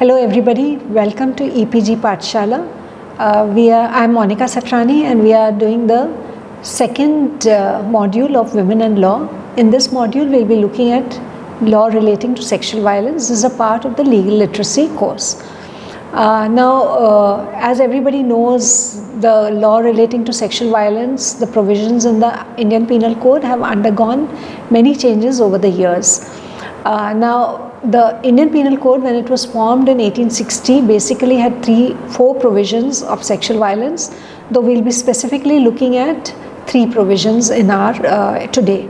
Hello everybody, welcome to EPG Pathshala. I'm Monica Satrani and we are doing the second module of Women and Law. In this module we'll be looking at law relating to sexual violence. This is a part of the legal literacy course. As everybody knows, the law relating to sexual violence, the provisions in the Indian Penal Code have undergone many changes over the years. The Indian Penal Code, when it was formed in 1860, basically had four provisions of sexual violence, though we'll be specifically looking at three provisions in our today.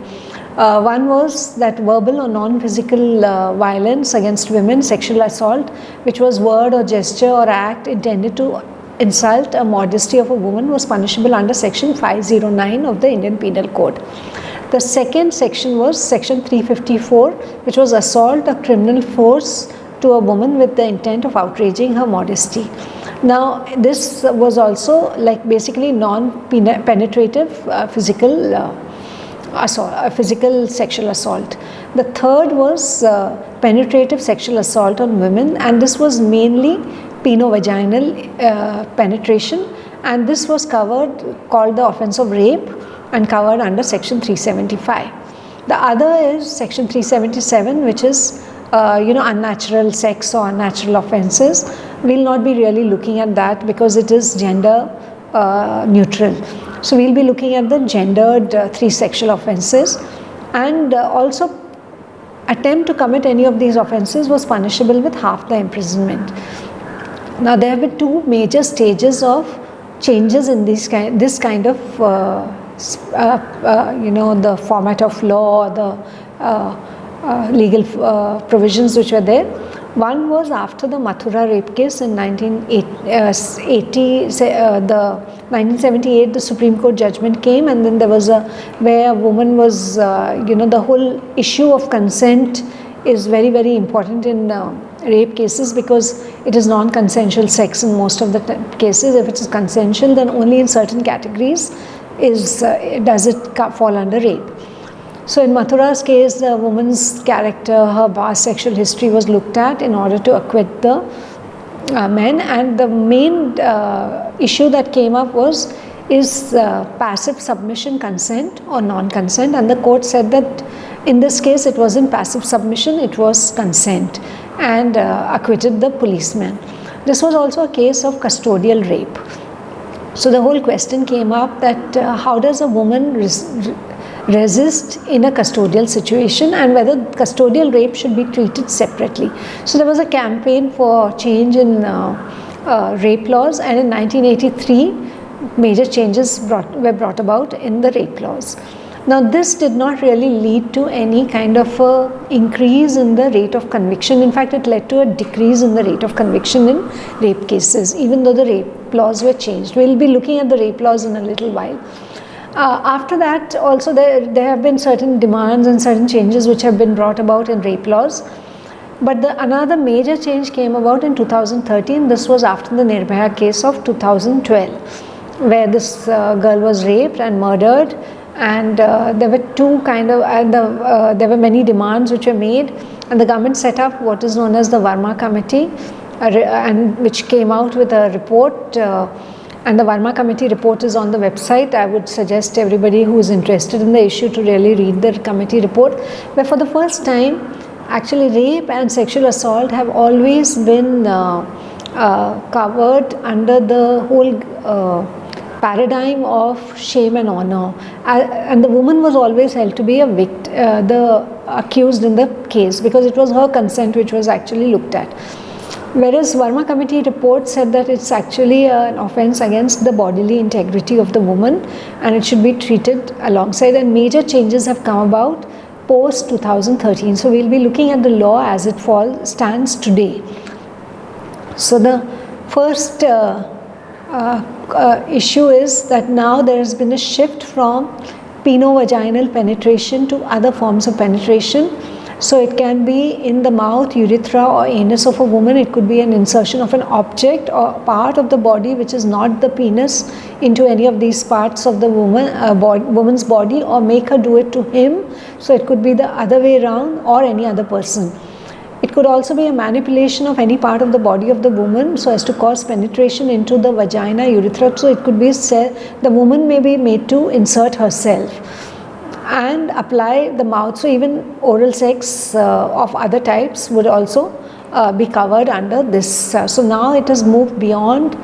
One was that verbal or non-physical violence against women, sexual assault, which was word or gesture or act intended to insult a modesty of a woman, was punishable under section 509 of the Indian Penal Code. The second section was section 354, which was assault or criminal force to a woman with the intent of outraging her modesty. Now, this was also basically non-penetrative physical assault, physical sexual assault. The third was penetrative sexual assault on women, and this was mainly penovaginal penetration, and this was called the offence of rape and covered under section 375. The other is section 377, which is unnatural sex or unnatural offences. We'll not be really looking at that because it is gender neutral. So we'll be looking at the gendered three sexual offences, and also attempt to commit any of these offences was punishable with half the imprisonment. Now there have been two major stages of changes in this kind of the format of law, the legal provisions which were there. One was after the Mathura rape case in 1978, the Supreme Court judgment came, and then there was where a woman was, the whole issue of consent is very, very important in rape cases because it is non-consensual sex in most of the cases. If it is consensual, then only in certain categories does it fall under rape. So in Mathura's case, the woman's character, her past sexual history was looked at in order to acquit the men, and the main issue that came up is passive submission consent or non-consent, and the court said that in this case it wasn't passive submission, it was consent, and acquitted the policeman. This was also a case of custodial rape. So the whole question came up that how does a woman resist in a custodial situation, and whether custodial rape should be treated separately. So there was a campaign for change in rape laws, and in 1983 major changes were brought about in the rape laws. Now this did not really lead to any kind of increase in the rate of conviction. In fact, it led to a decrease in the rate of conviction in rape cases, even though the rape laws were changed. We'll be looking at the rape laws in a little while. After that, also there have been certain demands and certain changes which have been brought about in rape laws. But another major change came about in 2013. This was after the Nirbhaya case of 2012, where this girl was raped and murdered. And there were there were many demands which were made, and the government set up what is known as the Verma Committee, and which came out with a report. And the Verma Committee report is on the website. I would suggest everybody who is interested in the issue to really read the committee report, where for the first time, actually rape and sexual assault have always been covered under the whole paradigm of shame and honor, and the woman was always held to be the accused in the case, because it was her consent which was actually looked at. Whereas Verma Committee report said that it's actually an offence against the bodily integrity of the woman, and it should be treated alongside, and major changes have come about post 2013. So we'll be looking at the law as it stands today. So the first issue is that now there has been a shift from penovaginal penetration to other forms of penetration. So it can be in the mouth, urethra or anus of a woman. It could be an insertion of an object or part of the body which is not the penis into any of these parts of the woman's body, or make her do it to him. So it could be the other way around, or any other person. It could also be a manipulation of any part of the body of the woman so as to cause penetration into the vagina, urethra. So it could be the woman may be made to insert herself and apply the mouth. So even oral sex of other types would also be covered under this. So now it has moved beyond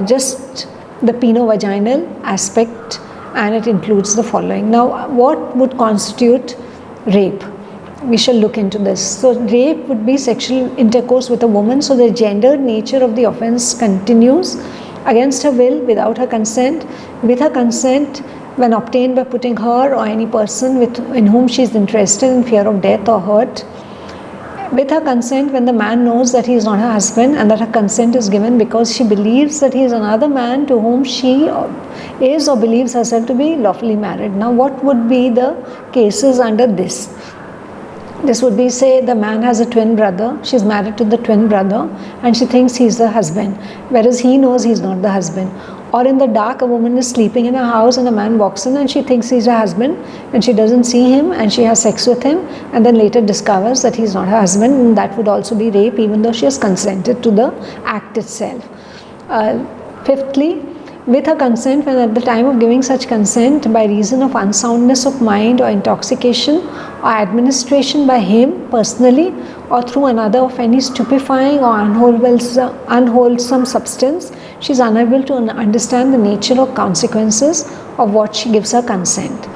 just the peno-vaginal aspect, and it includes the following. Now, what would constitute rape? We shall look into this. So rape would be sexual intercourse with a woman. So the gendered nature of the offense continues against her will, without her consent, with her consent when obtained by putting her or any person in whom she is interested in fear of death or hurt, with her consent when the man knows that he is not her husband and that her consent is given because she believes that he is another man to whom she is or believes herself to be lawfully married. Now, what would be the cases under this? This would be, say, the man has a twin brother, she's married to the twin brother and she thinks he's the husband, whereas he knows he's not the husband. Or in the dark, a woman is sleeping in a house and a man walks in and she thinks he's her husband and she doesn't see him and she has sex with him and then later discovers that he's not her husband, and that would also be rape even though she has consented to the act itself. Fifthly, with her consent when at the time of giving such consent by reason of unsoundness of mind or intoxication or administration by him personally or through another of any stupefying or unwholesome substance, she is unable to understand the nature or consequences of what she gives her consent.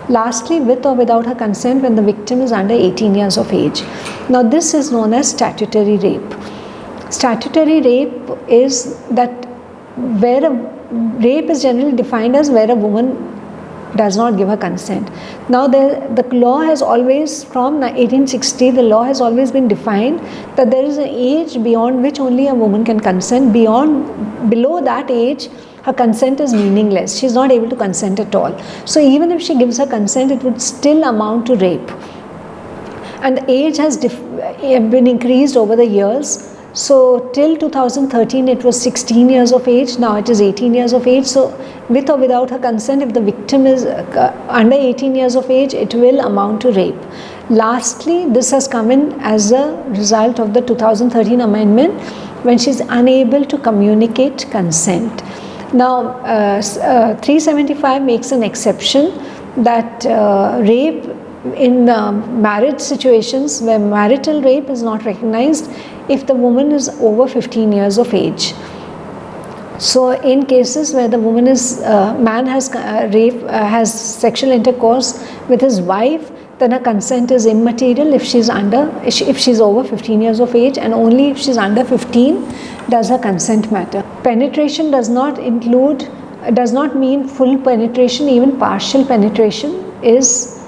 Lastly, with or without her consent when the victim is under 18 years of age. Now this is known as statutory rape. Statutory rape is that where rape is generally defined as where a woman does not give her consent. Now the law has always, from 1860, the law has always been defined that there is an age beyond which only a woman can consent. Below that age, her consent is meaningless. She is not able to consent at all. So even if she gives her consent, it would still amount to rape. And the age has been increased over the years. So till 2013 it was 16 years of age, now it is 18 years of age. So with or without her consent, if the victim is under 18 years of age, it will amount to rape. Lastly, this has come in as a result of the 2013 amendment when she is unable to communicate consent. Now 375 makes an exception that rape in marriage situations where marital rape is not recognized if the woman is over 15 years of age. So in cases where the woman man has sexual intercourse with his wife, then her consent is immaterial if she's over 15 years of age, and only if she's under 15 does her consent matter. Penetration does not mean full penetration. Even partial penetration is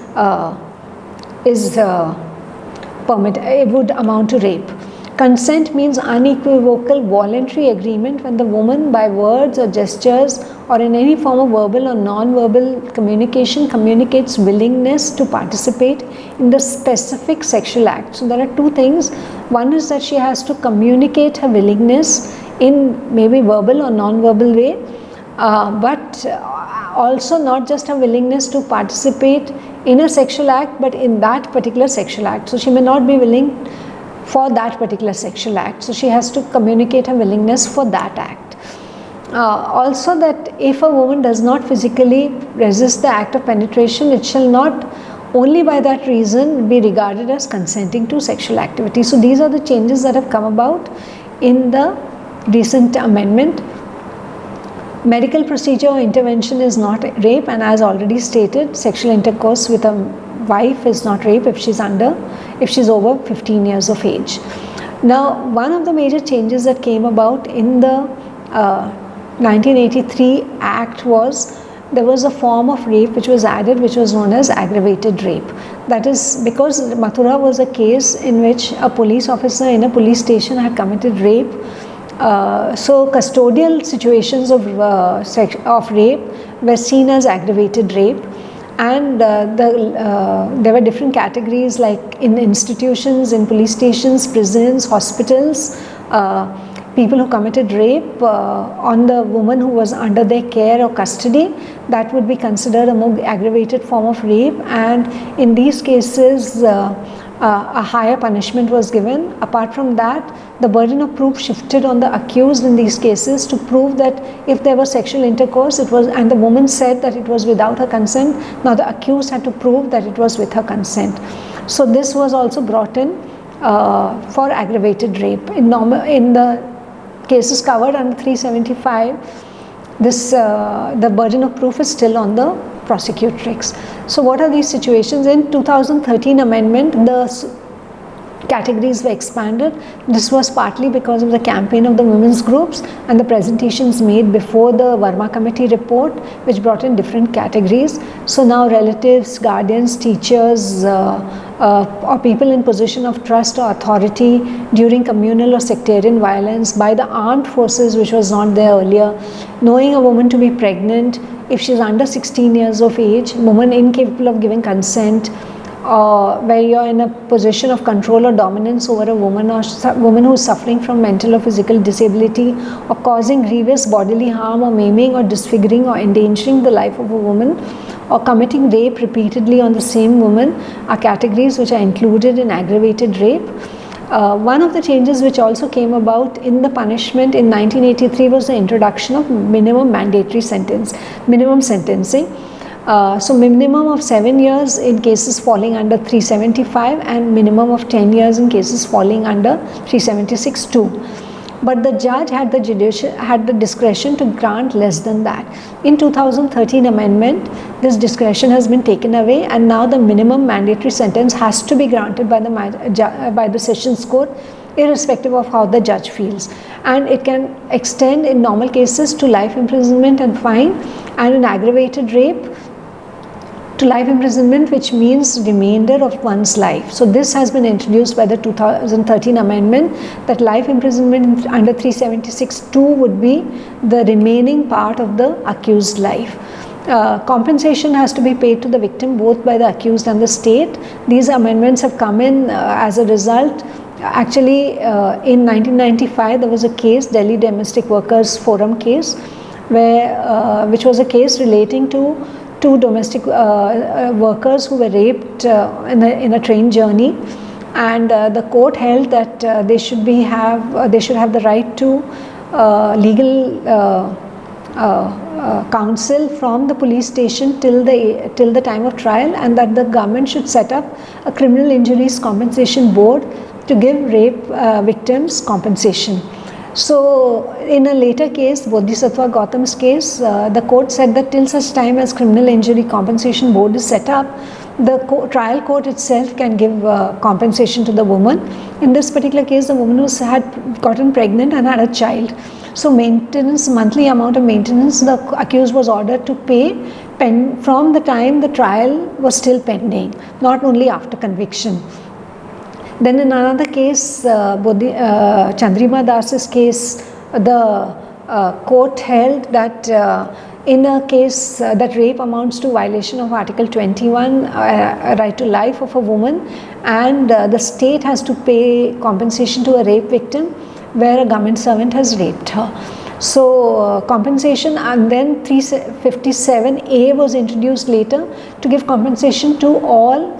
permitted. It would amount to rape. Consent means unequivocal voluntary agreement when the woman by words or gestures or in any form of verbal or non-verbal communication communicates willingness to participate in the specific sexual act. So there are two things. One is that she has to communicate her willingness in maybe verbal or non-verbal way, but also not just her willingness to participate in a sexual act, but in that particular sexual act. So she may not be willing for that particular sexual act, so she has to communicate her willingness for that act. Also, that if a woman does not physically resist the act of penetration, it shall not only by that reason be regarded as consenting to sexual activity. So these are the changes that have come about in the recent amendment. Medical procedure or intervention is not rape, and as already stated, sexual intercourse with a wife is not rape if she's over 15 years of age. Now, one of the major changes that came about in the 1983 Act was there was a form of rape which was added, which was known as aggravated rape. That is because Mathura was a case in which a police officer in a police station had committed rape. So custodial situations of rape were seen as aggravated rape, and there were different categories like in institutions, in police stations, prisons, hospitals, people who committed rape on the woman who was under their care or custody. That would be considered a more aggravated form of rape, and in these cases a higher punishment was given. Apart from that, the burden of proof shifted on the accused in these cases to prove that if there was sexual intercourse, it was, and the woman said that it was without her consent, now the accused had to prove that it was with her consent. So this was also brought in for aggravated rape. In the cases covered under 375, this the burden of proof is still on the prosecutrix. So what are these situations? In 2013 amendment, the categories were expanded. This was partly because of the campaign of the women's groups and the presentations made before the Verma committee report, which brought in different categories. So now relatives, guardians, teachers, or people in position of trust or authority during communal or sectarian violence by the armed forces, which was not there earlier, knowing a woman to be pregnant, if she is under 16 years of age, woman incapable of giving consent, where you are in a position of control or dominance over a woman, or woman who is suffering from mental or physical disability, or causing grievous bodily harm or maiming or disfiguring or endangering the life of a woman, or committing rape repeatedly on the same woman, are categories which are included in aggravated rape. One of the changes which also came about in the punishment in 1983 was the introduction of minimum mandatory sentence, minimum sentencing. So minimum of 7 years in cases falling under 375 and minimum of 10 years in cases falling under 376(2). But the judge had the discretion to grant less than that. In 2013 amendment, this discretion has been taken away, and now the minimum mandatory sentence has to be granted by the Sessions Court, irrespective of how the judge feels, and it can extend in normal cases to life imprisonment and fine, and in aggravated rape to life imprisonment, which means remainder of one's life. So this has been introduced by the 2013 amendment, that life imprisonment under 376(2) would be the remaining part of the accused life. Compensation has to be paid to the victim both by the accused and the state. These amendments have come in as a result. Actually, in 1995 there was a case, Delhi Domestic Workers Forum case, where which was a case relating to two domestic workers who were raped in a train journey, and the court held that they should have the right to legal counsel from the police station till the time of trial, and that the government should set up a criminal injuries compensation board to give rape victims compensation. So in a later case, Bodhisattva Gautam's case, the court said that till such time as criminal injury compensation board is set up, the trial court itself can give compensation to the woman. In this particular case, the woman had gotten pregnant and had a child. So maintenance, monthly amount of maintenance, the accused was ordered to pay from the time the trial was still pending, not only after conviction. Then in another case, Chandrima Das's case, the court held that in a case that rape amounts to violation of Article 21, right to life of a woman, and the state has to pay compensation to a rape victim where a government servant has raped her. So compensation, and then 357A was introduced later to give compensation to all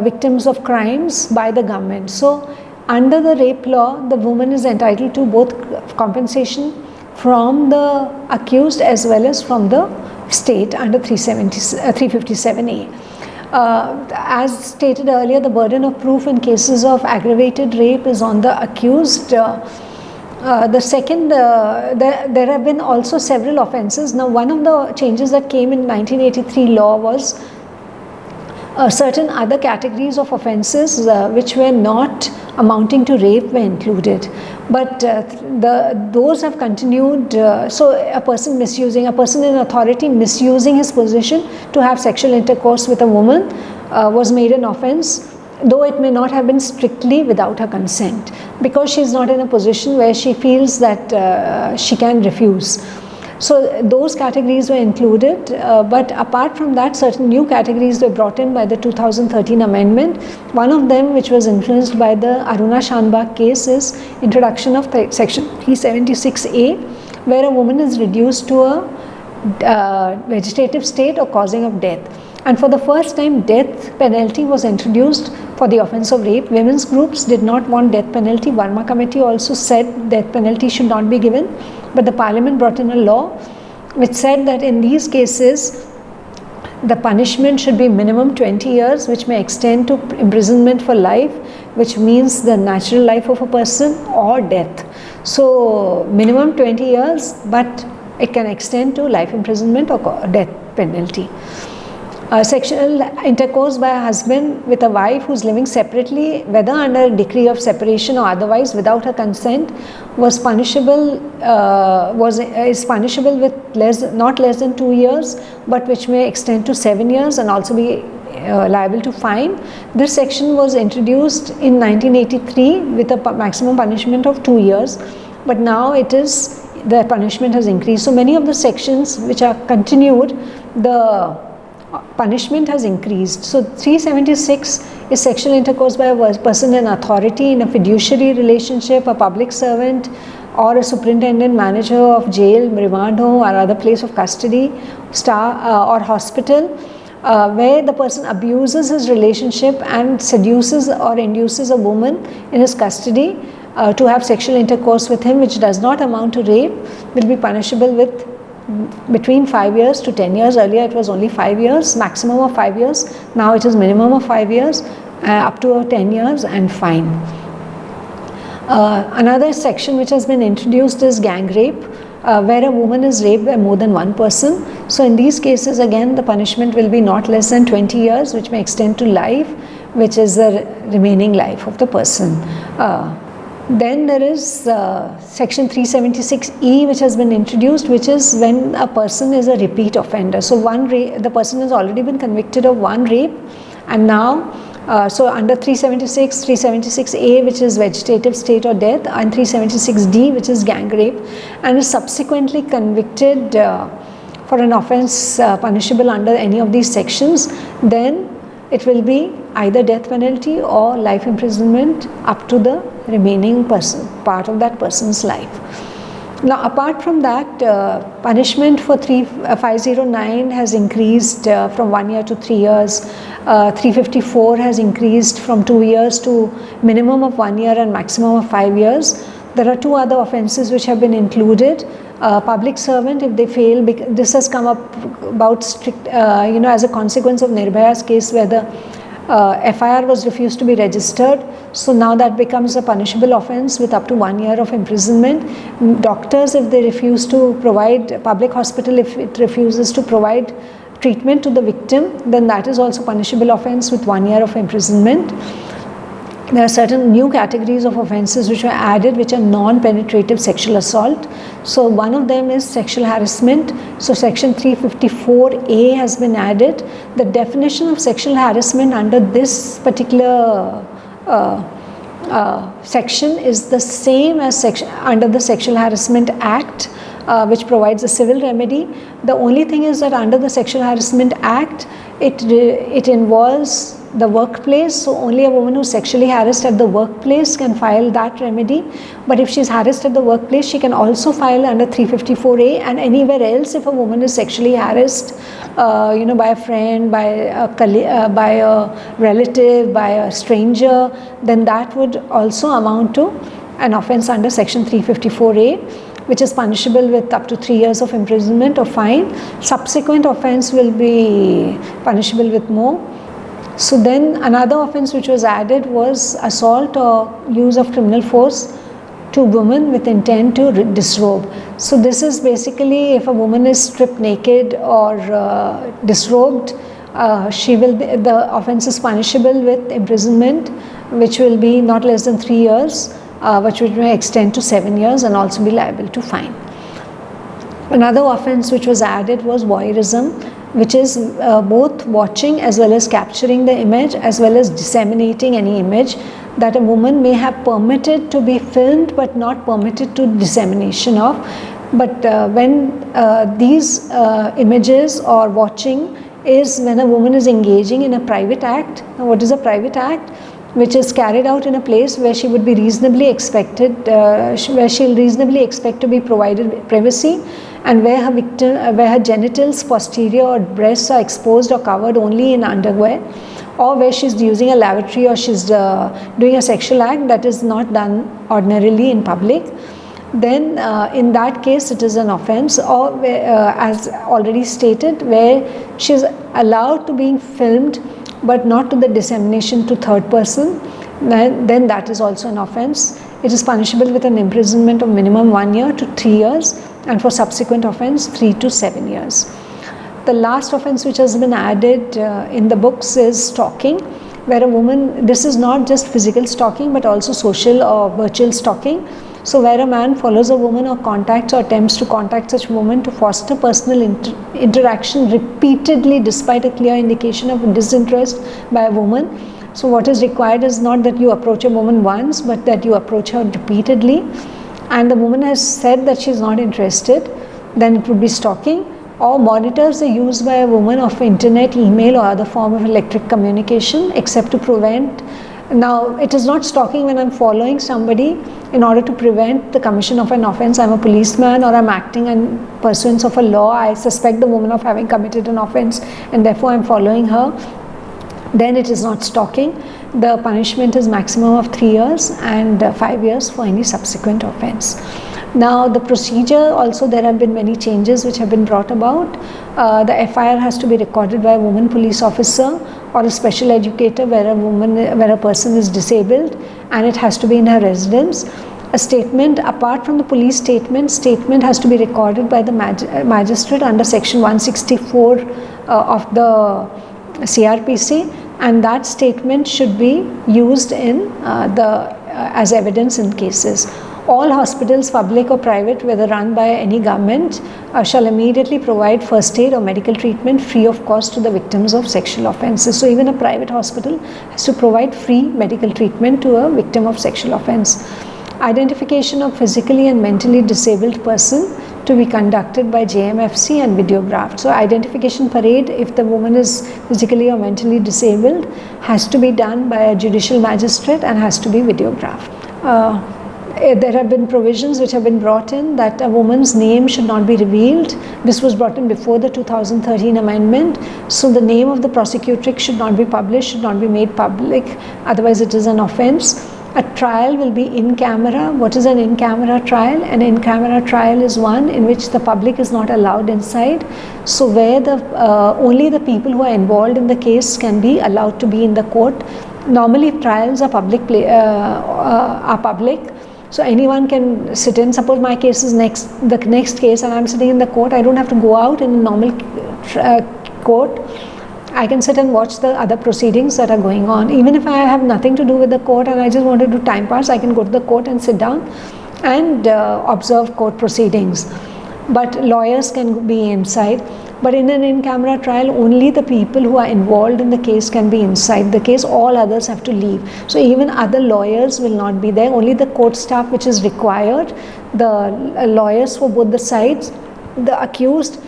victims of crimes by the government. So under the rape law, the woman is entitled to both compensation from the accused as well as from the state under 357A. As stated earlier, the burden of proof in cases of aggravated rape is on the accused. The second, there have been also several offences. Now, one of the changes that came in 1983 law was certain other categories of offences which were not amounting to rape were included, but those have continued. So a person in authority misusing his position to have sexual intercourse with a woman was made an offence, though it may not have been strictly without her consent, because she is not in a position where she feels that she can refuse. So those categories were included, but apart from that, certain new categories were brought in by the 2013 amendment. One of them, which was influenced by the Aruna Shanbag case, is introduction of section 376A, where a woman is reduced to a vegetative state or causing of death. And for the first time, death penalty was introduced for the offence of rape. Women's groups did not want death penalty. Verma committee also said death penalty should not be given, but the parliament brought in a law which said that in these cases the punishment should be minimum 20 years, which may extend to imprisonment for life, which means the natural life of a person, or death. So minimum 20 years, but it can extend to life imprisonment or death penalty. Sexual intercourse by a husband with a wife who is living separately, whether under a decree of separation or otherwise without her consent, was punishable. Is punishable with not less than 2 years, but which may extend to 7 years and also be liable to fine. This section was introduced in 1983 with a maximum punishment of 2 years, but now the punishment has increased. So many of the sections which are continued, the punishment has increased. So 376 is sexual intercourse by a person in authority in a fiduciary relationship, a public servant, or a superintendent manager of jail, remand home, or other place of custody, or hospital, where the person abuses his relationship and seduces or induces a woman in his custody to have sexual intercourse with him, which does not amount to rape, will be punishable with between 5 years to 10 years. Earlier it was only 5 years, maximum of 5 years. Now it is minimum of 5 years, up to 10 years and fine. Another section which has been introduced is gang rape, where a woman is raped by more than one person. So in these cases again the punishment will be not less than 20 years, which may extend to life, which is the remaining life of the person. Then there is section 376E, which has been introduced, which is when a person is a repeat offender. So the person has already been convicted of one rape, and now so under 376, 376A, which is vegetative state or death, and 376D, which is gang rape, and is subsequently convicted for an offence punishable under any of these sections, then it will be either death penalty or life imprisonment up to the remaining part of that person's life. Now apart from that, punishment for 509 has increased from 1 year to 3 years. 354 has increased from 2 years to minimum of 1 year and maximum of 5 years. There are two other offences which have been included. Public servant, if they fail, this has come up about strict, as a consequence of Nirbhaya's case, where the FIR was refused to be registered. So now that becomes a punishable offence with up to 1 year of imprisonment. Doctors, if they refuse to provide, public hospital, if it refuses to provide treatment to the victim, then that is also punishable offence with 1 year of imprisonment. There are certain new categories of offences which are added, which are non-penetrative sexual assault. So one of them is sexual harassment. So section 354A has been added. The definition of sexual harassment under this particular section is the same as under the Sexual Harassment Act, which provides a civil remedy. The only thing is that under the Sexual Harassment Act, it involves the workplace, so only a woman who is sexually harassed at the workplace can file that remedy. But if she is harassed at the workplace, she can also file under 354A, and anywhere else if a woman is sexually harassed by a friend, by a relative, by a stranger, then that would also amount to an offence under section 354A, which is punishable with up to 3 years of imprisonment or fine. Subsequent offence will be punishable with more. So then another offence which was added was assault or use of criminal force to women with intent to disrobe. So this is basically if a woman is stripped naked or disrobed, the offence is punishable with imprisonment, which will be not less than 3 years, which may extend to 7 years and also be liable to fine. Another offence which was added was voyeurism, which is both watching as well as capturing the image as well as disseminating any image that a woman may have permitted to be filmed but not permitted to dissemination of. But when these images or watching is when a woman is engaging in a private act. Now what is a private act? Which is carried out in a place where she would be reasonably expected, where she'll reasonably expect to be provided privacy, and where her genitals, posterior or breasts are exposed or covered only in underwear, or where she's using a lavatory or she's doing a sexual act that is not done ordinarily in public, then in that case it is an offense. Or where, as already stated, where she is allowed to being filmed but not to the dissemination to third person, then that is also an offense. It is punishable with an imprisonment of minimum 1 year to 3 years, and for subsequent offense 3 to 7 years. The last offense which has been added in the books is stalking, where a woman, this is not just physical stalking but also social or virtual stalking. So where a man follows a woman or contacts or attempts to contact such woman to foster personal interaction repeatedly despite a clear indication of disinterest by a woman. So what is required is not that you approach a woman once, but that you approach her repeatedly, and the woman has said that she is not interested, then it would be stalking. Or monitors the use by a woman of internet, email or other form of electric communication except to prevent. Now it is not stalking when I'm following somebody in order to prevent the commission of an offense. I'm a policeman or I'm acting in pursuance of a law. I suspect the woman of having committed an offense and therefore I'm following her. Then it is not stalking. The punishment is maximum of 3 years and 5 years for any subsequent offense. Now the procedure also, there have been many changes which have been brought about. The FIR has to be recorded by a woman police officer or a special educator where a person is disabled, and it has to be in her residence. A statement, apart from the police statement has to be recorded by the magistrate under section 164 of the CRPC, and that statement should be used in as evidence in cases. All hospitals, public or private, whether run by any government, shall immediately provide first aid or medical treatment free of cost to the victims of sexual offences. So even a private hospital has to provide free medical treatment to a victim of sexual offence. Identification of physically and mentally disabled person to be conducted by JMFC and videographed. So identification parade, if the woman is physically or mentally disabled, has to be done by a judicial magistrate and has to be videographed. There have been provisions which have been brought in that a woman's name should not be revealed. This was brought in before the 2013 amendment. So the name of the prosecutrix should not be published, should not be made public, otherwise it is an offense. A trial will be in camera. What is an in-camera trial? An in-camera trial is one in which the public is not allowed inside. So where only the people who are involved in the case can be allowed to be in the court. Normally trials are public. So anyone can sit in. Suppose my case is the next case and I'm sitting in the court. I don't have to go out in a normal court. I can sit and watch the other proceedings that are going on. Even if I have nothing to do with the court and I just want to do time pass, I can go to the court and sit down and observe court proceedings. But lawyers can be inside. But in an in-camera trial, only the people who are involved in the case can be inside the case. All others have to leave. So even other lawyers will not be there. Only the court staff which is required, the lawyers for both the sides, the accused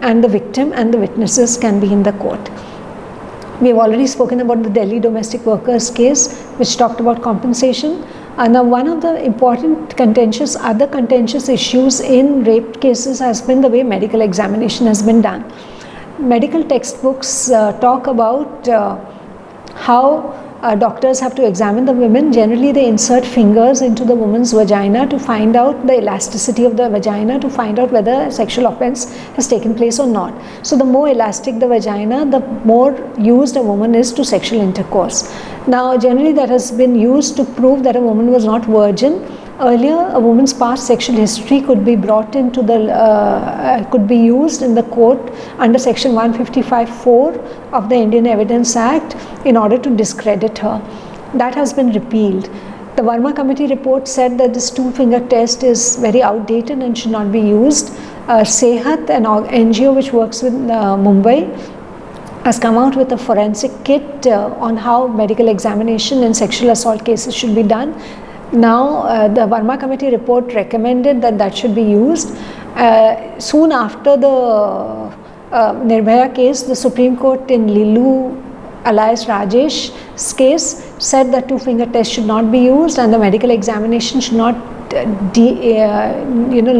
and the victim and the witnesses can be in the court. We have already spoken about the Delhi domestic workers case, which talked about compensation. Now one of the important other contentious issues in rape cases has been the way medical examination has been done. Medical textbooks talk about how doctors have to examine the women. Generally they insert fingers into the woman's vagina to find out the elasticity of the vagina, to find out whether a sexual offense has taken place or not. So the more elastic the vagina, the more used a woman is to sexual intercourse. Now generally that has been used to prove that a woman was not virgin. Earlier, a woman's past sexual history could be brought into could be used in the court under section 155(4) of the Indian Evidence Act in order to discredit her. That has been repealed. The Verma Committee report said that this two-finger test is very outdated and should not be used. Sehat, an NGO which works with Mumbai, has come out with a forensic kit on how medical examination in sexual assault cases should be done. Now the Verma Committee report recommended that should be used. Soon after the Nirbhaya case, the Supreme Court in Lilu alias Rajesh's case said that two-finger test should not be used and the medical examination should not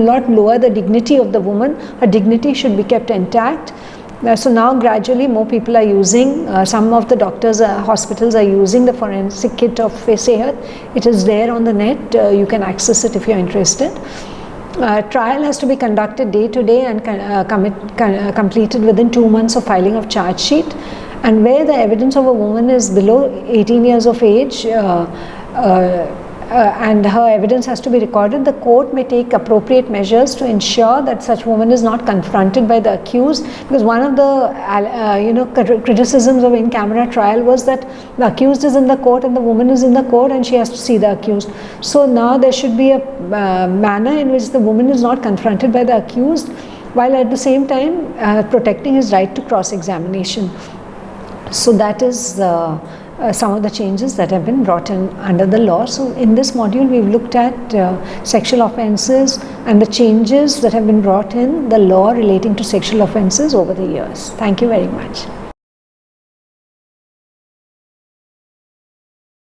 not lower the dignity of the woman. Her dignity should be kept intact. So now gradually more people are using, some of the doctors, hospitals are using the forensic kit of Sehat. It is there on the net, you can access it if you are interested. Trial has to be conducted day to day and completed within 2 months of filing of charge sheet. And where the evidence of a woman is below 18 years of age, and her evidence has to be recorded, the court may take appropriate measures to ensure that such woman is not confronted by the accused, because one of the criticisms of in-camera trial was that the accused is in the court and the woman is in the court and she has to see the accused. So now there should be a manner in which the woman is not confronted by the accused, while at the same time protecting his right to cross-examination. So that is some of the changes that have been brought in under the law. So in this module we've looked at sexual offences and the changes that have been brought in the law relating to sexual offences over the years. Thank you very much.